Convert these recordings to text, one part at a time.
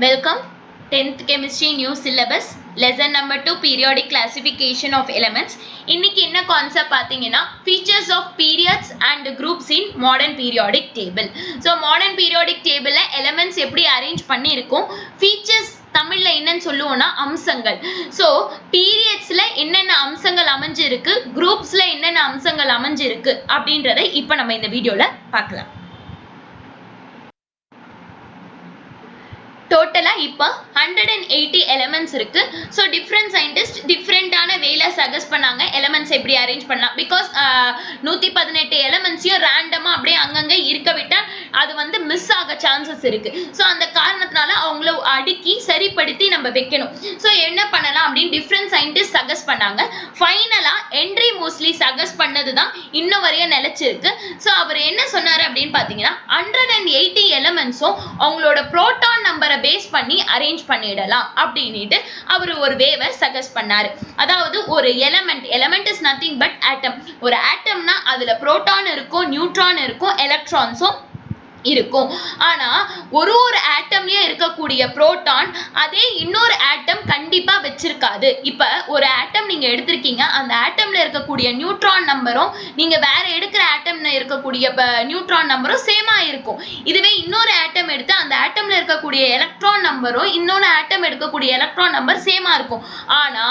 Welcome 10th chemistry new syllabus lesson number 2 periodic classification of elements. இன்னைக்கு என்ன concept பாத்தீங்கன்னா features of periods and groups in modern periodic table. So modern periodic table elements எப்படி arrange பண்ணி இருக்கும், features தமிழ்ல என்னன்னு சொல்லுவோம்னா அம்சங்கள். So periodsல என்னென்ன அம்சங்கள் அமைஞ்சு இருக்கு, groupsல என்னென்ன அம்சங்கள் அமைஞ்சு இருக்கு அப்படின்றதை இப்ப நம்ம இந்த வீடியோல பார்க்கலாம். டோட்டலா இப்ப 180 எலிமெண்ட்ஸ் இருக்கு. சோ டிஃபரண்ட் சயின்டிஸ்ட் டிஃபரண்டான வேல சஜஸ்ட் பண்ணாங்க எலிமெண்ட்ஸ் எப்படி அரேஞ்ச் பண்ணலாம். பிகாஸ் 118 எலிமெண்ட்ஸையும் ரேண்டமா அப்படியே அங்கங்க இருக்க விட்டா அது வந்து மிஸ் ஆக சான்சஸ் இருக்கு. சோ அந்த காரணத்தினால அவங்கள அடுக்கி சரிப்படுத்தி நம்ம வைக்கணும். சோ என்ன பண்ணலாம் அப்படின்னு டிஃபரண்ட் சயின்டிஸ்ட் சஜஸ்ட் பண்ணாங்க. ஃபைனலா ஹென்றி மோஸ்லி சஜஸ்ட் பண்ணதுதான் இன்னும் வரைய நிலைச்சிருக்கு. சோ அவர் என்ன சொன்னாரு அப்படின்னு பாத்தீங்கன்னா 180 எலிமெண்ட்ஸும் அவங்களோட புரோட்டான் நம்பரை பேஸ் பண்ணி அரேஞ்ச் பண்ணிடலாம் அப்படின்னுட்டு அவர் ஒரு வேவை சஜஸ்ட் பண்ணாரு. அதாவது ஒரு எலிமெண்ட் இஸ் நத்திங் பட் ஆட்டம். ஒரு ஆட்டம்னா அதுல புரோட்டான் இருக்கும், நியூட்ரான் இருக்கும், எலக்ட்ரான்ஸும் இருக்கும். ஆனா ஒரு ஆட்டம்லயே இருக்கக்கூடிய புரோட்டான் அதே இன்னொரு ஆட்டம் கண்டிப்பா வச்சிருக்காது. இப்ப ஒரு ஆட்டம் நீங்க எடுத்திருக்கீங்க, அந்த ஆட்டம்ல இருக்கக்கூடிய நியூட்ரான் நம்பரும் நீங்க வேற எடுக்கிற ஆட்டம்ல இருக்கக்கூடிய நியூட்ரான் நம்பரும் சேமா இருக்கும். இதுவே இன்னொரு ஆட்டம் எடுத்து அந்த ஆட்டம்ல இருக்கக்கூடிய எலக்ட்ரான் நம்பரும் இன்னொரு ஆட்டம் எடுக்கக்கூடிய எலக்ட்ரான் நம்பர் சேமா இருக்கும். ஆனா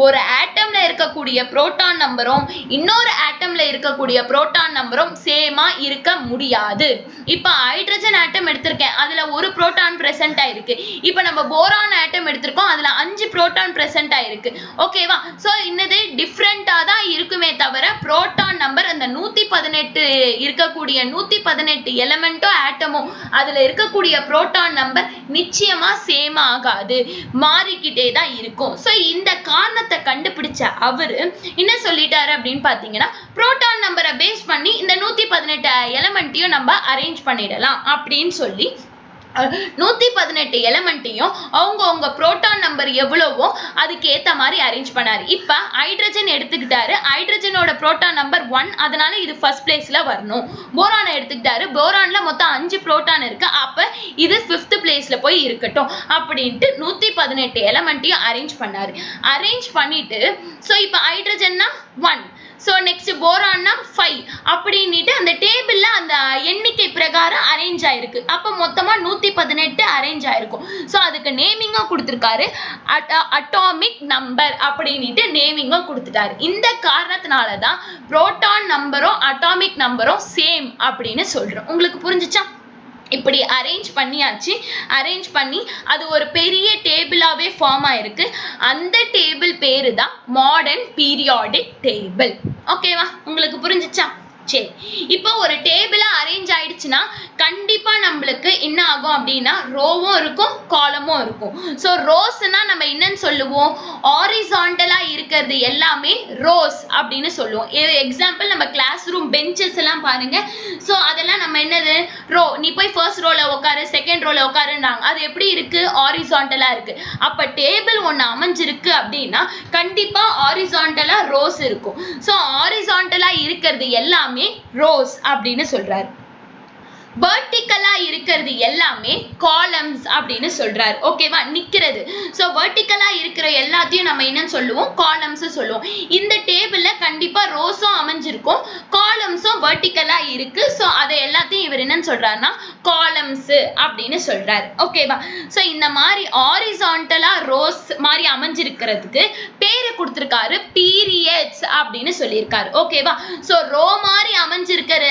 ஒரு ஆட்டம்ல இருக்கக்கூடிய புரோட்டான் நம்பரும் இன்னொரு ஆட்டம்ல இருக்கக்கூடிய புரோட்டான் நம்பரும் சேமா இருக்க முடியாது. இப்ப ஹைட்ரஜன் ஆட்டம் எடுத்திருக்கேன், அதுல ஒரு புரோட்டான் பிரசன்ட் ஆயிருக்கு. இப்ப நம்ம போரான் ஆட்டம் எடுத்திருக்கோம், அதுல 5 புரோட்டான் பிரசன்ட் ஆயிருக்கு. ஓகேவா? சோ இன்னது டிஃபரெண்டா தான் இருக்குமே தவிர புரோட்டான் நம்பர் அந்த 118 இருக்கக்கூடிய 118 எலிமெண்டோ ஆட்டமோ அதுல இருக்கக்கூடிய புரோட்டான் நம்பர் நிச்சயமா சேம் ஆகாது, மாறிக்கிட்டே தான் இருக்கும். சோ இந்த காரணத்தை கண்டுபிடிச்ச அவரு என்ன சொல்லிட்டாரு அப்படின்னு பாத்தீங்கன்னா புரோட்டான் நம்பரை பேஸ் பண்ணி இந்த 118 எலிமெண்ட்டையும் நம்ம அரேஞ்ச் பண்ணிடலாம் அப்படின்னு சொல்லி 118 எலிமெண்ட்டையும் அவங்க புரோட்டான் நம்பர் எவ்வளவோ அதுக்கு ஏத்த மாதிரி அரேஞ்ச் பண்ணாரு. இப்ப ஹைட்ரஜன் எடுத்துக்கிட்டாரு, ஹைட்ரஜனோட புரோட்டான் நம்பர் 1, அதனால இது ஃபர்ஸ்ட் பிளேஸ்ல வரணும். போரான் எடுத்துக்கிட்டாரு, போரான்ல மொத்தம் 5 புரோட்டான் இருக்கு, அப்ப இது 5th பிளேஸ்ல போய் இருக்கட்டும் அப்படின்ட்டு 118 எலிமெண்ட்டையும் அரேஞ்ச் பண்ணாரு. அரேஞ்ச் பண்ணிட்டு சோ இப்ப ஹைட்ரஜன்னா 1, சோ நெக்ஸ்ட் போரான்னா 5 அப்படின்னுட்டு அந்த டேபிள்ல அந்த எண்ணிக்கை பிரகாரம் அரேஞ்ச் ஆயிருக்கு. அப்ப மொத்தமா 118 அரேஞ்ச் ஆயிருக்கும். சோ அதுக்கு நேமிங்கும் கொடுத்திருக்காரு, அட்டாமிக் நம்பர் அப்படின்னுட்டு நேமிங்கும் கொடுத்துட்டாரு. இந்த காரணத்தினாலதான் புரோட்டான் நம்பரும் அட்டாமிக் நம்பரும் சேம் அப்படின்னு சொல்றோம். உங்களுக்கு புரிஞ்சுச்சா? இப்படி அரேஞ்ச் பண்ணியாச்சு. அரேஞ்ச் பண்ணி அது ஒரு பெரிய டேபிளாவே ஃபார்ம் ஆயிருக்கு. அந்த டேபிள் பேரு தான் மாடர்ன் பீரியாடிக் டேபிள். ஓகேவா? உங்களுக்கு புரிஞ்சுச்சா? சரி, இப்போ ஒரு டேபிளா அரேஞ்ச் ஆயிடுச்சுன்னா கண்டிப்பா நம்மளுக்கு என்ன ஆகும் அப்படின்னா ரோவும் இருக்கும், காலமும் இருக்கும். சோ ரோஸ்னா நம்ம என்னன்னு சொல்லுவோம், ஹாரிசான்டலா இருக்கிறது எல்லாமே ரோஸ் அப்படின்னு சொல்லுவோம். எக்ஸாம்பிள் நம்ம கிளாஸ் ரூம் பெஞ்சஸ் எல்லாம் பாருங்க. சோ அதெல்லாம் நம்ம என்னது ரோ, நீ போய் ஃபர்ஸ்ட் ரோல உட்காரு, செகண்ட் ரோல உட்காருன்றாங்க. அது எப்படி இருக்கு, ஹாரிசான்டலா இருக்கு. அப்ப டேபிள் ஒண்ணு அமைஞ்சிருக்கு அப்படின்னா கண்டிப்பா ஹாரிசான்டலா ரோஸ் இருக்கும். சோ ஹாரிசான்டலா இருக்கிறது எல்லாமே ரோஸ் அப்படின்னு சொல்றாரு. வெர்டிகலா இருக்கிறது எல்லாமே காலம்ஸ் அப்படின்னு சொல்றாரு. ஓகேவா? நிக்கிறது. சோ வெர்டிகலா இருக்கிற எல்லாத்தையும் நம்ம என்னன்னு சொல்லுவோம், காலம்ஸ் சொல்லுவோம். இந்த டேபிள்ல கண்டிப்பா ரோஸும் அமைஞ்சிருக்கும், காலம்ஸும் வெர்டிகலா இருக்கு. சோ அதை எல்லாத்தையும் இவர் என்னன்னு சொல்றாருன்னா காலம்ஸ் அப்படின்னு சொல்றாரு. ஓகேவா? சோ இந்த மாதிரி ஹாரிசான்டலா ரோஸ் மாதிரி அமைஞ்சிருக்கிறதுக்கு பேரு கொடுத்திருக்காரு பீரியட்ஸ் அப்படின்னு சொல்லியிருக்காரு. ஓகேவா? சோ ரோ மாதிரி அமைஞ்சிருக்கிற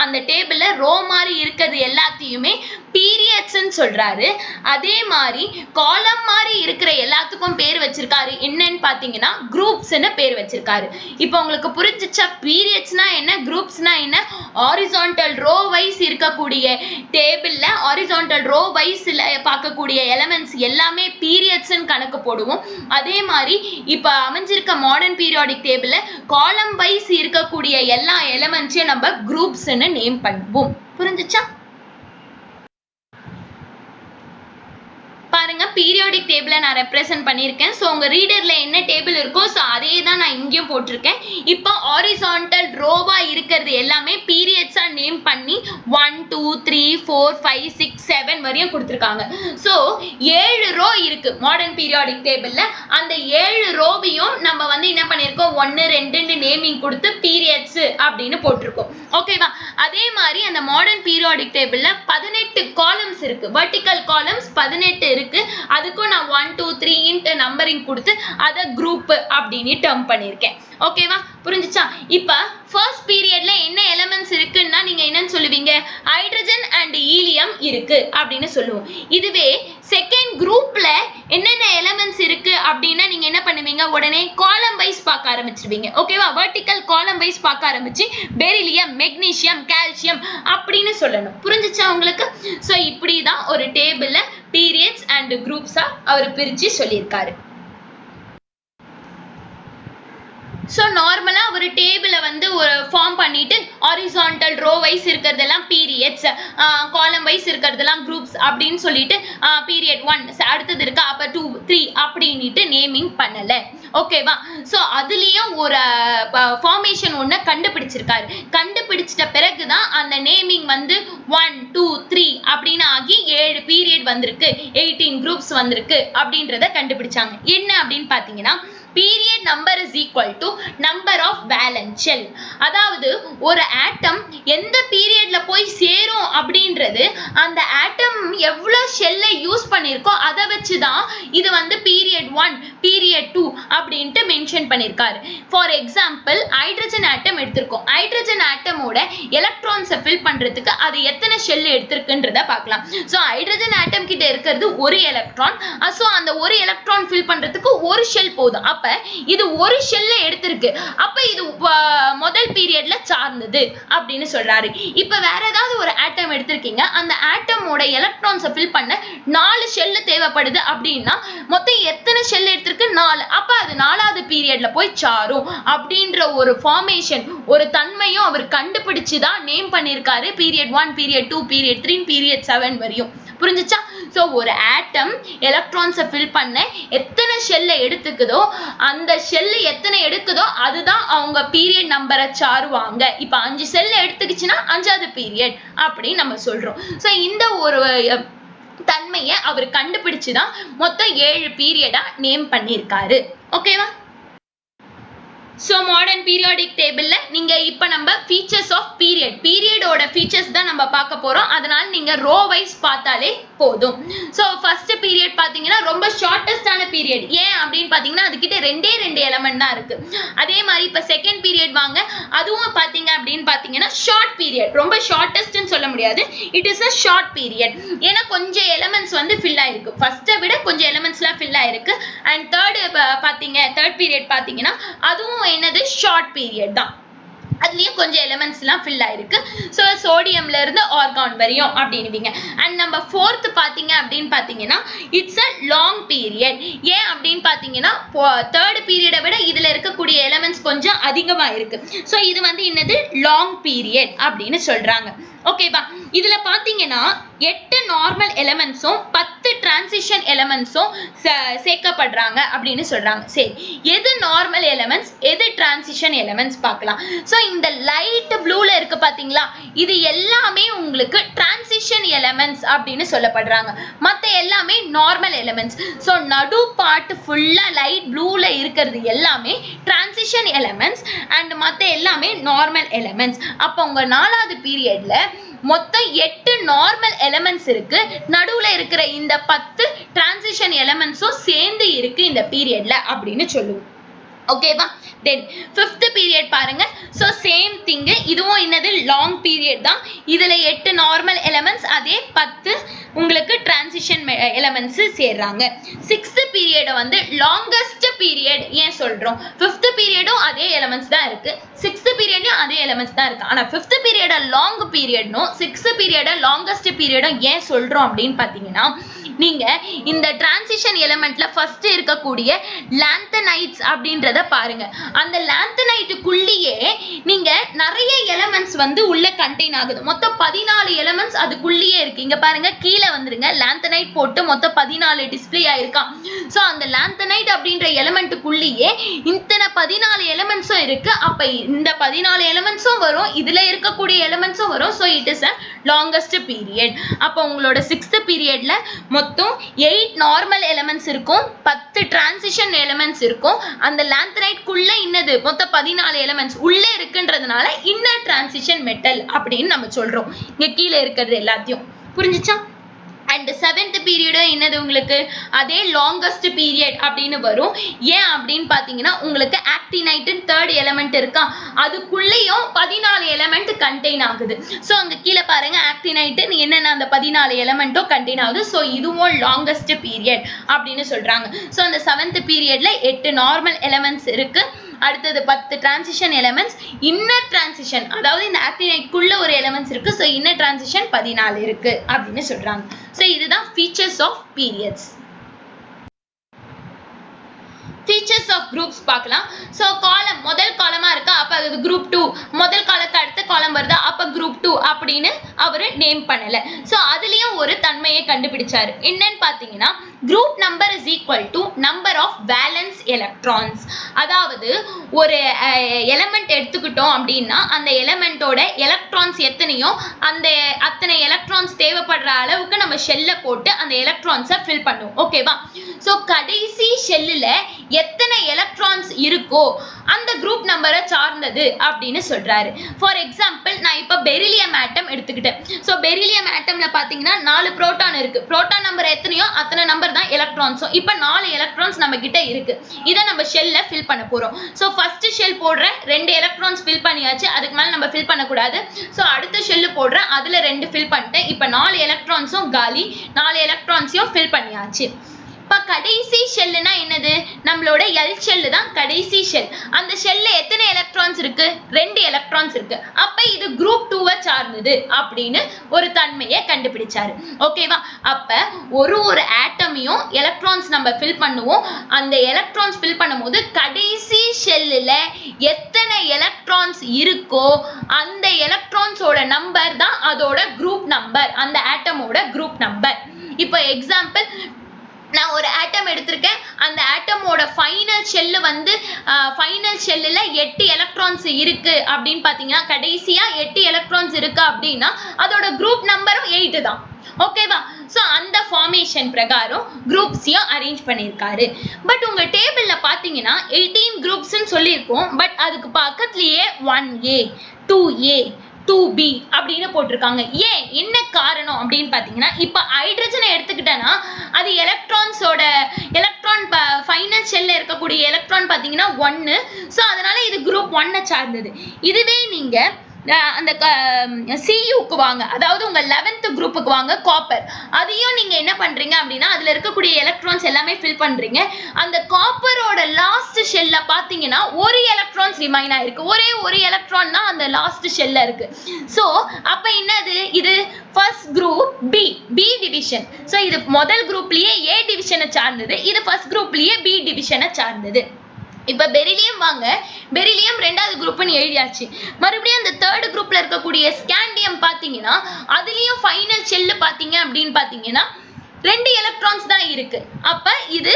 அந்த டேபிள் ரோ மாதிரி இருக்கிறது எல்லாத்தையுமே பீரியட்ஸ் சொல்றாரு. அதே மாதிரி காலம் மாதிரி இருக்கிற எல்லாத்துக்கும் பேர் வச்சிருக்காரு. என்னன்னு பாத்தீங்கன்னா குரூப்ஸ்னு பேர் வச்சிருக்காரு. இப்போ உங்களுக்கு புரிஞ்சுச்சா? பீரியட்ஸ்னா என்ன, குரூப்ஸ்னா என்ன? ஹாரிசான்டல் ரோ வைஸ் இருக்கக்கூடிய டேபிள்ல ஹாரிசான்டல் ரோ வைஸ்ல பார்க்கக்கூடிய எலிமெண்ட்ஸ் எல்லாமே பீரியட்ஸ் கணக்கு போடுவோம். அதே மாதிரி இப்ப அமைஞ்சிருக்க மாடர்ன் பீரியாடிக் டேபிள்ல காலம் வைஸ் இருக்கக்கூடிய எல்லா எலிமெண்ட்ஸையும் நம்ம குரூப்ஸ்னு நேம் பண்ணுவோம். புரிஞ்சுச்சா? பாருங்க, பீரியாடிக் டேபிளை நான் ரெப்ரசென்ட் பண்ணியிருக்கேன். ஸோ உங்க ரீடர்ல என்ன டேபிள் இருக்கோ ஸோ அதே தான் நான் இங்கேயும் போட்டிருக்கேன். இப்போ ஹாரிசான்டல் ரோவா இருக்கிறது எல்லாமே பீரியட்ஸா நேம் பண்ணி 1 2 3 4 5 6 7 வரையும் கொடுத்துருக்காங்க. ஸோ 7 ரோ இருக்கு மாடர்ன் பீரியாடிக் டேபிள்ல. அந்த 7 ரோவையும் நம்ம வந்து என்ன பண்ணியிருக்கோம் 1 2 நேமிங் கொடுத்து பீரியட்ஸ் அப்படின்னு போட்டிருக்கோம். ஓகேவா? அதே மாதிரி அந்த மாடர்ன் பீரியாடிக் டேபிள்ல 18 காலம்ஸ் இருக்கு. வெர்டிகல் காலம்ஸ் 18 இருக்கு. அதுக்கும் நான் 1 2 3 நம்பரிங் கொடுத்து அதை குரூப் அப்படின்னு டர்ம் பண்ணியிருக்கேன். ஓகேவா? புரிஞ்சுச்சா? இப்ப ஃபர்ஸ்ட் பீரியட்ல என்ன எலிமெண்ட்ஸ் இருக்குன்னா நீங்க என்னன்னு சொல்லுவீங்க ஹைட்ரஜன் அண்ட் ஹீலியம் இருக்கு அப்படின்னு சொல்லுவோம். இதுவே செகண்ட் குரூப்ல என்னென்ன எலிமெண்ட்ஸ் இருக்கு அப்படின்னா நீங்க என்ன பண்ணுவீங்க உடனே காலம் வைஸ் பார்க்க ஆரம்பிச்சிருவீங்க. ஓகேவா? வெர்டிகல் காலம் வைஸ் பார்க்க ஆரம்பிச்சு பெரிலியம் மெக்னீசியம் கால்சியம் அப்படின்னு சொல்லணும். புரிஞ்சுச்சா உங்களுக்கு? சோ இப்படிதான் ஒரு டேபிள்ல பீரியட்ஸ் அண்ட் குரூப்ஸா அவர் பிரிச்சு சொல்லியிருக்காரு. ஸோ நார்மலாக ஒரு டேபிளை வந்து ஒரு ஃபார்ம் பண்ணிட்டு ஹாரிசான்டல் ரோ வைஸ் இருக்கிறதெல்லாம் பீரியட்ஸ், காலம் வைஸ் இருக்கிறதெல்லாம் குரூப்ஸ் அப்படின்னு சொல்லிட்டு பீரியட் 1 அடுத்தது இருக்கு அப்போ 2 3 அப்படின்ட்டு நேமிங் பண்ணலை. ஓகேவா? ஸோ அதுலேயும் ஒரு ஃபார்மேஷன் ஒன்று கண்டுபிடிச்சிருக்காரு. கண்டுபிடிச்சிட்ட பிறகுதான் அந்த நேமிங் வந்து 1 2 3 அப்படின்னு ஆகி 7 பீரியட் வந்திருக்கு 18 குரூப்ஸ் வந்திருக்கு அப்படின்றத கண்டுபிடிச்சாங்க. என்ன அப்படின்னு பார்த்தீங்கன்னா period number is equal to number of valence shell. அதாவது ஒரு ஆட்டம் எந்த பீரியட்ல போய் சேரும் அப்படின்றது அந்த ஆட்டம் எவ்வளவு ஷெல்லை யூஸ் பண்ணிருக்கோ அதை வச்சுதான் இது வந்து பீரியட் 1 பீரியட் 2 அப்படின்ட்டு மென்ஷன் பண்ணிருக்காரு. ஃபார் எக்ஸாம்பிள் ஹைட்ரஜன் ஆட்டம் எடுத்திருக்கோம். ஹைட்ரஜன் ஆட்டமோட எலக்ட்ரான்ஸை ஃபில் பண்றதுக்கு அது எத்தனை ஷெல் எடுத்திருக்குன்றத பார்க்கலாம். ஸோ ஹைட்ரஜன் ஆட்டம் கிட்ட இருக்கிறது ஒரு எலக்ட்ரான். ஸோ அந்த ஒரு எலக்ட்ரான் ஃபில் பண்றதுக்கு ஒரு ஷெல் போதும். அப்ப இது ஒரு ஷெல்ல எடுத்திருக்கு. அப்ப இது முதல் பீரியட்ல சார்ந்தது அப்படின்னு சொல்றாரு. இப்ப வேற ஏதாவது ஒரு ஆட்டம் எடுத்திருக்கீங்க. அந்த ஆட்டமோட எலக்ட்ரான்ஸை ஃபில் பண்ண 4 ஷெல் தேவைப்படுது அப்படின்னா மொத்தம் எத்தனை ஷெல் எடுத்திருக்கு 4. அப்ப அது 4வது பீரியட்ல போய் சாரும் அப்படின்ற ஒரு ஃபார்மேஷன் ஒரு தன்மையும் அவர் கண்டுபிடிச்சுதான் நேம் பண்ணிருக்காரு பீரியட் 1 பீரியட் 2 பீரியட் 3 பீரியட் 7 வரையும். புரிஞ்சுச்சா? சோ ஒரு ஆட்டம் எலக்ட்ரான்ஸை ஃபில் பண்ண எத்தனை ஷெல்லை எடுத்துக்குதோ அந்த ஷெல் எத்தனை எடுக்குதோ அதுதான் அவங்க பீரியட் நம்பரை சாருவாங்க. இப்ப 5 ஷெல் எடுத்துக்கிச்சுன்னா 5வது பீரியட் அப்படி நம்ம சொல்றோம். சோ இந்த ஒரு தன்மையை அவர் கண்டுபிடிச்சுதான் மொத்தம் 7 பீரியடா நேம் பண்ணியிருக்காரு. ஓகேவா? ஸோ மாடர்ன் பீரியாடிக் டேபிள்ல நீங்க இப்ப நம்ம ஃபீச்சர்ஸ் ஆஃப் பீரியடோட ஃபீச்சர்ஸ் தான் நம்ம பார்க்க போறோம். அதனால நீங்க ரோ வைஸ் பார்த்தாலே போதும். ஸோ ஃபர்ஸ்ட் பீரியட் பாத்தீங்கன்னா ரொம்ப ஷார்ட்டஸ்டான பீரியட். ஏன் அப்படின்னு பாத்தீங்கன்னா அதுக்கிட்ட 2 எலமெண்ட் தான் இருக்கு. அதே மாதிரி இப்ப செகண்ட் பீரியட் வாங்க, அதுவும் பாத்தீங்க அப்படின்னு பாத்தீங்கன்னா ஷார்ட் பீரியட். ரொம்ப ஷார்ட்டஸ்ட்னு சொல்ல முடியாது, it is a short period. ஏன்னா கொஞ்சம் எலமெண்ட்ஸ் வந்து ஃபில் ஆயிருக்கு. ஃபர்ஸ்ட்டை விட கொஞ்சம் எலமெண்ட்ஸ்லாம் ஃபில் ஆயிருக்கு. அண்ட் தேர்ட் பீரியட் பாத்தீங்கன்னா அதுவும் என்னது ஷார்ட் பீரியட் தான். அதுலயும் கொஞ்சம் எலிமெண்ட்ஸ் எல்லாம் ஃபில் ஆயிருக்கு. ஸோ சோடியம்ல இருந்து ஆர்கான் வரையும் அப்படின்னுவீங்க. அண்ட் நம்ம ஃபோர்த் பாத்தீங்க அப்படின்னு பாத்தீங்கன்னா இட்ஸ் அ லாங் பீரியட். ஏன் அப்படின்னு பாத்தீங்கன்னா தேர்ட் பீரியடை விட இதுல இருக்கக்கூடிய எலிமெண்ட்ஸ் கொஞ்சம் அதிகமா இருக்கு. ஸோ இது வந்து என்னது லாங் பீரியட் அப்படின்னு சொல்றாங்க. ஓகேவா? இதுல பாத்தீங்கன்னா 8 நார்மல் எலிமெண்ட்ஸும் 10 டிரான்சிஷன் எலிமெண்ட்ஸும் சேர்க்கப்படுறாங்க அப்படின்னு சொல்றாங்க. சரி, எது நார்மல் எலிமெண்ட்ஸ் எது டிரான்சிஷன் எலிமெண்ட்ஸ் பார்க்கலாம். ஸோ இந்த லைட் ப்ளூல இருக்கு பாத்தீங்களா, இது எல்லாமே உங்களுக்கு டிரான்சிஷன் எலிமெண்ட்ஸ் அப்படின்னு சொல்லப்படுறாங்க. மற்ற எல்லாமே நார்மல் எலிமெண்ட்ஸ். ஸோ நடு பார்ட் ஃபுல்லா லைட் ப்ளூல இருக்கிறது எல்லாமே டிரான்சிஷன் எலிமெண்ட்ஸ் அண்ட் மற்ற எல்லாமே நார்மல் எலிமெண்ட்ஸ். அப்போ உங்க 4வது பீரியட்ல மொத்தம் 8 நார்மல் எலிமெண்ட்ஸ் இருக்கு. நடுவுல இருக்கிற இந்த 10 டிரான்சிஷன் எலிமெண்ட்ஸும் சேர்ந்து இருக்கு இந்த பீரியட்ல அப்படின்னு சொல்லுவோம். ஓகேவா? தென் 5th பீரியட் பாருங்க. சோ சேம் திங், இதுவும் என்னது லாங் பீரியட் தான். இதுல 8 நார்மல் எலிமெண்ட்ஸ், அதே 10 உங்களுக்கு டிரான்சிஷன் எலிமெண்ட்ஸ் சேர்றாங்க. 6th பீரியட் வந்து லாங்கஸ்ட் பீரியட் ஏன் சொல்றோம்? 5th பீரியடும் அதே எலிமெண்ட்ஸ் தான் இருக்கு, 6th பீரியடும் அதே எலிமெண்ட்ஸ் தான் இருக்கு. ஆனா 5th பீரியட லாங் பீரியட்னும் 6th பீரியட லாங்கஸ்ட் பீரியடும் ஏன் சொல்றோம் அப்படின்னு பாத்தீங்கன்னா நீங்க இந்த டிரான்சிஷன் எலிமெண்ட்ல ஃபர்ஸ்ட் இருக்கக்கூடிய லாந்தனைட்ஸ் அப்படின்றத பாருங்க. அந்த லாந்தனைட்டுக்குள்ளேயே நீங்க நிறைய எலிமெண்ட்ஸ் வந்து உள்ள கண்டெயின் ஆகுது. மொத்தம் 14 எலிமெண்ட்ஸ் அதுக்குள்ளேயே இருக்கு. இங்க பாருங்க, கீழே வந்துருங்க. லாந்தனைட் போட்டு மொத்தம் 14 டிஸ்ப்ளே ஆயிருக்கா. சோ அந்த லாந்தனைட் அப்படின்ற எலிமெண்ட்டுக்குள்ளேயே இத்தனை 14 எலிமெண்ட்ஸும் இருக்கு. அப்ப இந்த 14 எலிமெண்ட்ஸும் வரும், இதுல இருக்கக்கூடிய எலிமெண்ட்ஸும் வரும். So it is a longest period. அப்ப உங்களோட 6th பீரியட்ல மொத்தம் 8 நார்மல் எலிமெண்ட்ஸ் இருக்கும், 10 டிரான்சிஷன் எலிமெண்ட்ஸ் இருக்கும். அந்த லாந்தனைட் குள்ள இன்னது மொத்தம் 14 எலிமெண்ட்ஸ் உள்ள இருக்குன்றதுனால இன்னர் டிரான்சிஷன் மெட்டல் அப்படின்னு நம்ம சொல்றோம். இங்க கீழே இருக்கிறது எல்லாத்தையும் புரிஞ்சுச்சா? அண்ட் 7th பீரியட் என்னது உங்களுக்கு அதே லாங்கஸ்ட் பீரியட் அப்படின்னு வரும். ஏன் அப்படின்னு பாத்தீங்கன்னா உங்களுக்கு ஆக்டினைட் 3rd எலிமெண்ட் இருக்கா, அதுக்குள்ளேயும் 14 எலிமெண்ட் கண்டெயின் ஆகுது. ஸோ அங்க கீழே பாருங்க, ஆக்டினைட் என்னென்ன அந்த 14 எலிமெண்ட்டும் கண்டெயின் ஆகுது. ஸோ இதுவும் லாங்கஸ்ட் பீரியட் அப்படின்னு சொல்றாங்க. ஸோ அந்த 7th பீரியட்ல 8 நார்மல் எலிமெண்ட்ஸ் இருக்கு, அடுத்தது 10 டிரான்சிஷன் எலிமெண்ட்ஸ், இன்னர் டிரான்சிஷன் அதாவது இந்த ஆக்டினைட் குள்ள ஒரு எலிமெண்ட்ஸ் இருக்கு. ஸோ இன்னர் டிரான்சிஷன் 14 இருக்கு அப்படின்னு சொல்றாங்க. ஸோ இதுதான் features of periods. features of groups பார்க்கலாம். சோ காலம் முதல் காலமா இருக்கா, அப்ப அது group 2. முதல் காலத்துக்கு அடுத்த காலம் வருதா, அப்ப group 2 அப்படின்னு அவரு நேம் பண்ணல. சோ அதுலயும் ஒரு தன்மையை கண்டுபிடிச்சாரு. என்னன்னு பாத்தீங்கன்னா group number is equal to number of valence electrons. அதாவது ஒரு எலிமெண்ட் எடுத்துக்கிட்டோம் அப்படின்னா அந்த எலிமெண்டோட எலக்ட்ரான்ஸ் எத்தனையோ அந்த அத்தனை எலக்ட்ரான்ஸ் தேவைப்படுற அளவுக்கு நம்ம ஷெல்ல போட்டு அந்த எலக்ட்ரான்ஸை ஃபில் பண்ணுவோம். ஓகேவா? சோ கடைசி ஷெல்லுல எத்தனை எலக்ட்ரான்ஸ் இருக்கோ அந்த குரூப் நம்பரை சார்ந்தது அப்படின்னு சொல்றாரு. ஃபார் எக்ஸாம்பிள் நான் இப்ப பெரிலியம் ஆட்டம் எடுத்துக்கிட்டேன். சோ பெரிலியம் ஆட்டம்ல பாத்தீங்கன்னா 4 புரோட்டான் இருக்கு. புரோட்டான் நம்பர் எத்தனையோ அத்தனை நம்பர் தான் எலக்ட்ரான்ஸும். இப்ப 4 எலக்ட்ரான்ஸ் நம்ம கிட்ட இருக்கு. இதை நம்ம ஷெல்ல ஃபில் பண்ண போறோம். சோ ஃபர்ஸ்ட் ஷெல் போடுறேன், 2 எலக்ட்ரான்ஸ் ஃபில் பண்ணியாச்சு, அதுக்கு மேல நம்ம ஃபில் பண்ண கூடாது. சோ அடுத்த ஷெல் போடுறேன், அதுல 2 ஃபில் பண்ணிட்டேன். இப்ப 4 எலக்ட்ரான்ஸும் காலி, 4 எலக்ட்ரான்ஸையும் ஃபில் பண்ணியாச்சு. இப்ப கடைசி ஷெல்லுனா என்னது, நம்மளோட எல் ஷெல் தான் கடைசி ஷெல். அந்த ஷெல்ல எத்தனை எலக்ட்ரான்ஸ் இருக்கு, 2 எலக்ட்ரான்ஸ் இருக்கு. அப்ப இது குரூப் 2 சார்ந்தது அப்படின்னு ஒரு தன்மையை கண்டுபிடிச்சாரு. ஓகேவா? அப்ப ஒரு ஆட்டமையும் எலக்ட்ரான்ஸ் நம்ம ஃபில் பண்ணுவோம். அந்த எலக்ட்ரான்ஸ் ஃபில் பண்ணும்போது கடைசி ஷெல்லுல எத்தனை எலக்ட்ரான்ஸ் இருக்கோ அந்த எலக்ட்ரான்ஸோட நம்பர் தான் அதோட குரூப் நம்பர், அந்த ஆட்டமோட குரூப் நம்பர். இப்போ எக்ஸாம்பிள், நான் ஒரு ஆட்டம் எடுத்திருக்கேன். அந்த ஆட்டமோட ஃபைனல் ஷெல்லு வந்து ஃபைனல் ஷெல்லுல 8 எலக்ட்ரான்ஸ் இருக்கு அப்படின்னு பாத்தீங்கன்னா கடைசியா 8 எலக்ட்ரான்ஸ் இருக்கு அப்படின்னா அதோட குரூப் நம்பரும் 8 தான். ஓகேவா? சோ அந்த ஃபார்மேஷன் பிரகாரம் குரூப்ஸையும் அரேஞ்ச் பண்ணியிருக்காரு. பட் உங்க டேபிள்ல பாத்தீங்கன்னா 18 குரூப்ஸ்ன்னு சொல்லியிருக்கோம். பட் அதுக்கு பக்கத்துலயே 1A 2A 2B அப்படின்னு போட்டிருக்காங்க. ஏன், என்ன காரணம் அப்படின்னு பாத்தீங்கன்னா இப்ப ஹைட்ரஜனை எடுத்துக்கிட்டேன்னா அது எலக்ட்ரான்ஸோட எலக்ட்ரான் ஃபைனல் ஷெல்ல இருக்கக்கூடிய எலக்ட்ரான் பாத்தீங்கன்னா 1. சோ அதனால இது குரூப் 1 சார்ந்தது. இதுவே நீங்க அந்த சியூக்கு வாங்க, அதாவது உங்க 11th குரூப்புக்கு வாங்க, காப்பர். அதையும் நீங்க என்ன பண்றீங்க அப்படின்னா அதுல இருக்கக்கூடிய எலக்ட்ரான்ஸ் எல்லாமே ஃபில் பண்றீங்க. அந்த காப்பரோட லாஸ்ட் ஷெல்ல பாத்தீங்கன்னா ஒரு எலக்ட்ரான்ஸ் ரிமைன் ஆயிருக்கு. ஒரே ஒரு எலக்ட்ரான் தான் அந்த லாஸ்ட் ஷெல்ல இருக்கு. சோ அப்ப என்னது, இது first group B division. So இது முதல் குரூப்லயே ஏ டிவிஷனை சார்ந்தது, இது ஃபர்ஸ்ட் குரூப்லயே பி டிவிஷனை சார்ந்தது. இப்ப பெரிலியம் வாங்க, பெரிலியம் 2வது குரூப்னு எழுதியாச்சு. மறுபடியும் அந்த 3rd குரூப்ல இருக்கக்கூடிய ஸ்காண்டியம் பாத்தீங்கன்னா அதுலயும் ஃபைனல் ஷெல் பாத்தீங்க அப்படின்னு பாத்தீங்கன்னா 2 எலக்ட்ரான்ஸ் தான் இருக்கு. அப்ப இது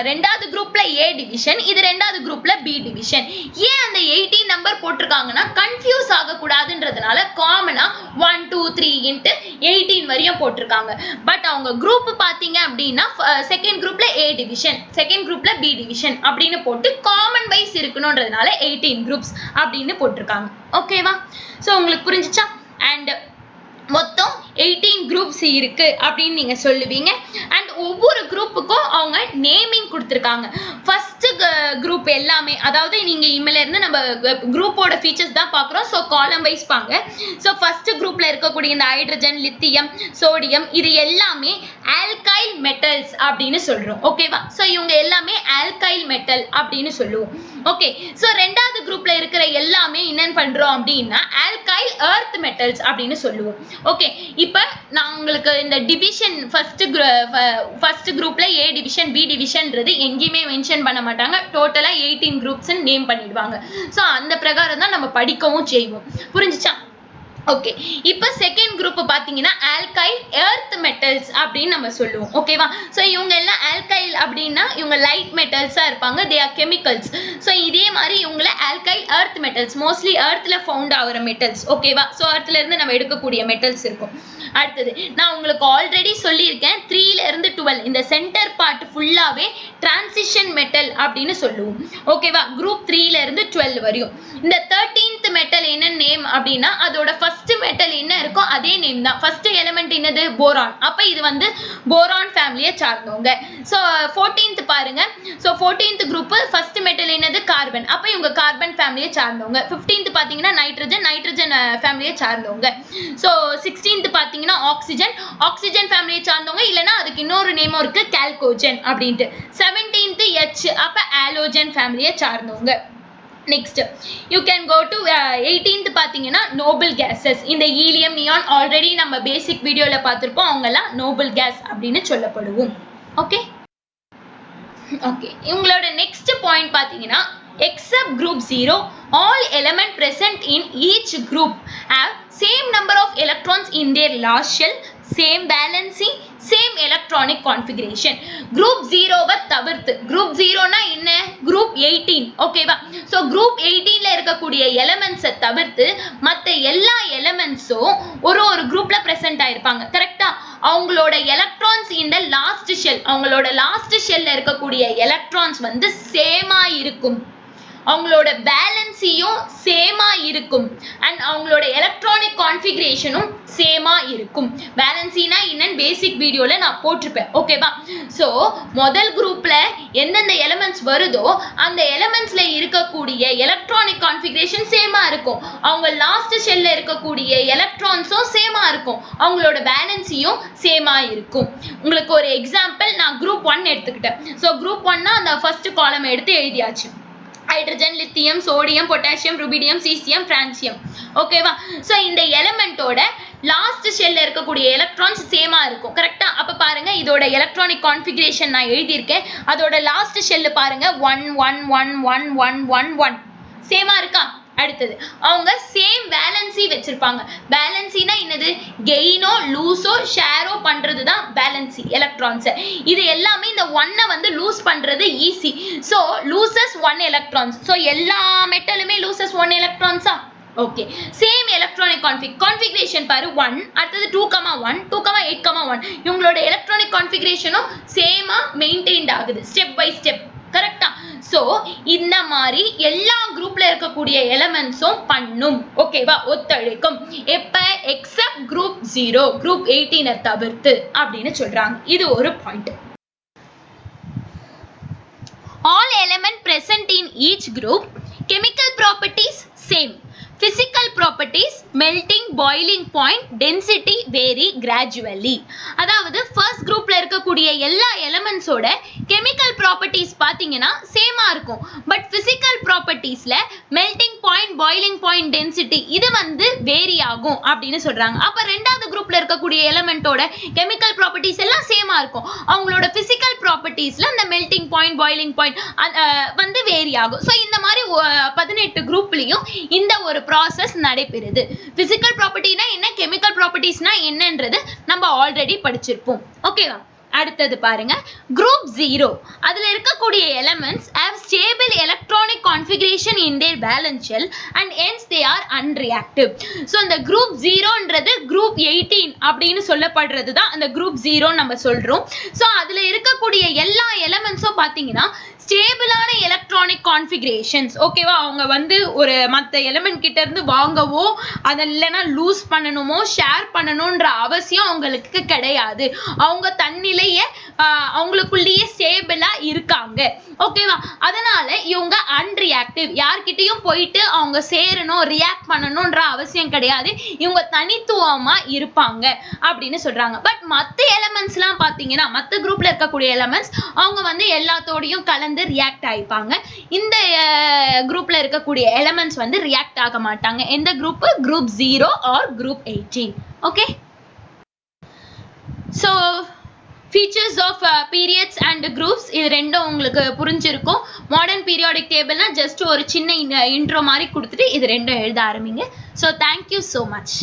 2வது குரூப்ல ஏ டிவிஷன், இது 2வது குரூப்ல பி டிவிஷன். ஏன் அந்த 18 நம்பர் போட்டிருக்காங்கன்னா கன்ஃபியூஸ் ஆக கூடாதுன்றதுனால காமனா 1 2 3 இன்ட்டு 18 வரையும் போட்டிருக்காங்க. பட் அவங்க குரூப் பாத்தீங்க அப்படின்னா செகண்ட் குரூப்ல ஏ டிவிஷன், செகண்ட் குரூப்ல பி டிவிஷன் அப்படின்னு போட்டு காமன் வைஸ் இருக்கணும்ன்றதுனால 18 குரூப்ஸ் அப்படின்னு போட்டிருக்காங்க. ஓகேவா? சோ உங்களுக்கு புரிஞ்சுச்சா? அண்ட் மொத்தம் 18 குரூப்ஸ் இருக்கு அப்படின்னு நீங்க சொல்லுவீங்க. அண்ட் ஒவ்வொரு குரூப்புக்கும் அவங்க நேமிங் கொடுத்துருக்காங்க. ஃபர்ஸ்ட் குரூப் எல்லாமே, அதாவது நீங்க இமெயில இருந்து நம்ம குரூப்போட ஃபீச்சர்ஸ் தான் பார்க்குறோம். ஸோ காலம் வைஸ் பாங்க. ஸோ ஃபர்ஸ்ட் குரூப்ல இருக்கக்கூடிய இந்த ஹைட்ரஜன், லித்தியம், சோடியம் இது எல்லாமே ஆல்கைல் மெட்டல்ஸ் அப்படின்னு சொல்றோம். ஓகேவா? ஸோ இவங்க எல்லாமே ஆல்கைல் மெட்டல் அப்படின்னு சொல்லுவோம். ஓகே. ஸோ 2வது குரூப்ல இருக்கிற எல்லாமே என்னன்னு பண்றோம் அப்படின்னா ஆல்கைல் எர்த் மெட்டல்ஸ் அப்படின்னு சொல்லுவோம். ஓகே. இப்போ நான் உங்களுக்கு இந்த டிவிஷன் ஃபர்ஸ்ட் குரூப்ல ஏ டிவிஷன் பி டிவிஷன்ன்றது எங்கேயுமே மென்ஷன் பண்ண மாட்டாங்க. டோட்டலா 18 குரூப்ஸ் நேம் பண்ணிடுவாங்க. ஸோ அந்த பிரகாரம் தான் நம்ம படிக்கவும் செய்வோம். புரிஞ்சுச்சா? ஓகே, இப்போ செகண்ட் குரூப் பாத்தீங்கன்னா ஆல்கைல் எர்த் மெட்டல்ஸ் அப்படின்னு நம்ம சொல்லுவோம். ஓகேவா? ஸோ இவங்க எல்லாம் ஆல்கைல் அப்படின்னா இவங்க லைட் மெட்டல்ஸா இருப்பாங்க. They are chemicals. ஸோ இதே மாதிரி இவங்கள ஆல்கைல் எர்த் மெட்டல்ஸ், மோஸ்ட்லி எர்த்ல ஃபவுண்ட் ஆகிற மெட்டல்ஸ். ஓகேவா? ஸோ எர்த்ல இருந்து நம்ம எடுக்கக்கூடிய மெட்டல்ஸ் இருக்கும். அடுத்தது நான் உங்களுக்கு ஆல்ரெடி சொல்லியிருக்கேன் 3ல இருந்து 12 இந்த சென்டர் பார்ட் ஃபுல்லாவே டிரான்சிஷன் மெட்டல் அப்படின்னு சொல்லுவோம். ஓகேவா? குரூப் 3ல இருந்து 12 வரையும். இந்த 13th மெட்டல் என்ன நேம் அப்படின்னா அதோட ஃபர்ஸ்ட் மெட்டல் என்ன இருக்கோ அதே நேம் தான். ஃபர்ஸ்ட் எலிமெண்ட் என்னது? போரான். அப்ப இது வந்து போரான் ஃபேமிலியை சார்ந்தவங்க. ஸோ 14th பாருங்க. So 14th group first metal என்னது? கார்பன். அப்ப இவங்க கார்பன் ஃபேமிலியை சார்ந்தவங்க. 15th பாத்தீங்கன்னா நைட்ரஜன் ஃபேமிலியை சார்ந்தவங்க. ஸோ 16th பாத்தீங்கன்னா ஆக்சிஜன் ஃபேமிலியை சார்ந்தவங்க. இல்லைன்னா அதுக்கு இன்னொரு நேமும் இருக்கு, கால்கோஜன் அப்படின்ட்டு. 17th H, அப்ப ஆலோஜன் ஃபேமிலியை சார்ந்தவங்க. Next you can go to 18th பாத்தீங்கன்னா நோபல் கேசஸ். இந்த ஹீலியம், நியான் ஆல்ரெடி நம்ம பேசிக் வீடியோல பார்த்திருப்போம். அவங்க எல்லாம் நோபல் கேஸ் அப்படின்னு சொல்லப்படுவோம். ஓகே ஓகே, உங்களோட நெக்ஸ்ட் பாயிண்ட் பாத்தீங்கன்னா except group 0 all element present in each group have same number of electrons in their last shell, same valency, same electronic configuration. group 0 தவிர்த்து group 0 னா என்ன? group 18. ஓகேவா? So group 18ல இருக்கக்கூடிய elements தவிர்த்து மத்த எல்லா எலிமெண்ட்ஸும் ஒரு குரூப்ல பிரசன்ட் ஆயிருப்பாங்க. கரெக்ட்டா? அவங்களோட எலக்ட்ரான்ஸ் இந்த லாஸ்ட் ஷெல், அவங்களோட லாஸ்ட் ஷெல்ல இருக்கக்கூடிய எலக்ட்ரான்ஸ் வந்து சேமா இருக்கும். அவங்களோட பேலன்ஸியும் சேமா இருக்கும். அண்ட் அவங்களோட எலக்ட்ரானிக் கான்ஃபிகரேஷனும் சேமா இருக்கும். பேலன்ஸினா என்னன்னு பேசிக் வீடியோல நான் போட்டிருப்பேன். ஓகேவா? சோ முதல் குரூப்ல எந்தெந்த எலிமெண்ட்ஸ் வருதோ அந்த எலிமெண்ட்ஸ்ல இருக்கக்கூடிய எலக்ட்ரானிக் கான்ஃபிகரேஷன் சேமா இருக்கும். அவங்க லாஸ்ட் ஷெல்ல இருக்கக்கூடிய எலக்ட்ரான்ஸும் சேமா இருக்கும். அவங்களோட பேலன்ஸியும் சேமா இருக்கும். உங்களுக்கு ஒரு எக்ஸாம்பிள் நான் குரூப் 1 எடுத்துக்கிட்டேன். சோ குரூப் 1னா அந்த ஃபர்ஸ்ட் காலம் எடுத்து எழுதியாச்சு. Hydrogen, lithium, sodium, potassium, rubidium, caesium, francium. ஓகேவா? சோ இந்த எலிமெண்டோட லாஸ்ட் ஷெல்ல இருக்கக்கூடிய எலக்ட்ரான்ஸ் சேமா இருக்கும். கரெக்ட்டா? அப்ப பாருங்க இதோட எலக்ட்ரானிக் கான்ஃபிகரேஷன் நான் எழுதியிருக்கேன். அதோட லாஸ்ட் ஷெல் பாருங்க 1 1 1 1 1 1 1 சேமா இருக்கா? அடுத்தது அவங்க சேம் வேலன்சி வச்சிருப்பாங்க. வேலன்சினா என்னது? கெயினோ லூஸோ ஷேரோ பண்றது தான் வேலன்சி எலக்ட்ரான்ஸ். இது எல்லாமே இந்த 1 வந்து லூஸ் பண்றது easy. So loses 1 electrons. So எல்லா மெட்டலுமே லூசஸ் 1 எலக்ட்ரான்ஸா? ஓகே, சேம் எலக்ட்ரானிக் கான்ஃபிகரேஷன் பாரு 1, அடுத்தது 2,1 2,8,1 இவங்களோட எலக்ட்ரானிக் கான்ஃபிகரேஷனும் சேமா மெயின்டைன்ட் ஆகுது ஸ்டெப் பை ஸ்டெப். கரெக்ட்டா? சோ இந்த மாதிரி எல்லா குரூப்ல இருக்கக்கூடிய எலிமெண்ட்ஸும் பண்ணும். ஓகேவா? ஒத்துழைக்கும். எப்ப? எக்ஸப்ட் குரூப் 0 குரூப் 18 தவிர்த்து அப்படின்னு சொல்றாங்க. இது ஒரு point. all element present in each group chemical properties same, physical properties melting, boiling point, density vary gradually. அதாவது ஃபர்ஸ்ட் குரூப்ல இருக்கக்கூடிய எல்லா எலிமெண்ட்ஸோட கெமிக்கல் ப்ராப்பர்ட்டிஸ் பாத்தீங்கன்னா சேமா இருக்கும். பட் பிசிக்கல் ப்ராப்பர்ட்டிஸ்ல melting point, boiling point, density இது வந்து வேரி ஆகும் அப்படின்னு சொல்றாங்க. அப்ப ரெண்டாவது குரூப்ல இருக்கக்கூடிய எலிமெண்டோட கெமிக்கல் ப்ராப்பர்ட்டிஸ் எல்லாம் சேமா இருக்கும். அவங்களோட பிசிக்கல் ப்ராப்பர்ட்டிஸ்ல அந்த மெல்டிங் பாயிண்ட், பாயிலிங் பாயிண்ட் வந்து வேரி ஆகும். சோ இந்த மாதிரி 18 குரூப்லயும் இந்த ஒரு ப்ராசஸ் நடைபெறுது. பிசிக்கல் ப்ராப்பர்ட்டினா என்ன, கெமிக்கல் ப்ராப்பர்ட்டிஸ்னா என்னன்றது நம்ம ஆல்ரெடி படிச்சிருப்போம். ஓகேவா? அடுத்தது பாருங்க group 0 அதுல இருக்கக்கூடிய elements have stable electronic configuration in their valence shell and hence they are unreactive. so இந்த group 0ன்றது group 18 அப்படினு சொல்லப்படுறது தான் அந்த group 0 நம்ம சொல்றோம். so அதுல இருக்கக்கூடிய எல்லா elementsம் பாத்தீங்கன்னா ஸ்டேபிளான எலக்ட்ரானிக் கான்ஃபிகரேஷன்ஸ். ஓகேவா? அவங்க வந்து ஒரு மற்ற எலிமெண்ட் கிட்ட இருந்து வாங்கவோ அதை இல்லைன்னா லூஸ் பண்ணணுமோ ஷேர் பண்ணணும்ன்ற அவசியம் அவங்களுக்கு கிடையாது. அவங்க தன்னிலையே அவங்களுக்குள்ளேயே ஸ்டேபிளா இருக்காங்க. ஓகேவா? அதனால இவங்க அன்ரியாக்டிவ். யார்கிட்டயும் போயிட்டு அவங்க சேரணும் ரியாக்ட் பண்ணணும்ன்ற அவசியம் கிடையாது. இவங்க தனித்துவமா இருப்பாங்க அப்படின்னு சொல்றாங்க. பட் மற்ற எலிமெண்ட்ஸ் எல்லாம் பாத்தீங்கன்னா மற்ற குரூப்ல இருக்கக்கூடிய எலிமெண்ட்ஸ் அவங்க வந்து எல்லாத்தோடையும் கலந்து ரியாக்ட் ஆயிப்பாங்க. இந்த குரூப்ல இருக்கக்கூடிய எலிமெண்ட்ஸ் வந்து ரியாக்ட் ஆக மாட்டாங்க. எந்த group? Group 0 or group 18. Okay. So features of periods and groups இது ரெண்டும் உங்களுக்கு புரிஞ்சிருக்கும். மாடர்ன் பீரியாடிக் டேபிள்னா ஜஸ்ட் ஒரு சின்ன இன்ட்ரோ மாதிரி கொடுத்துட்டு இது ரெண்டும் எழுத ஆரம்பிங்க. So thank you so much.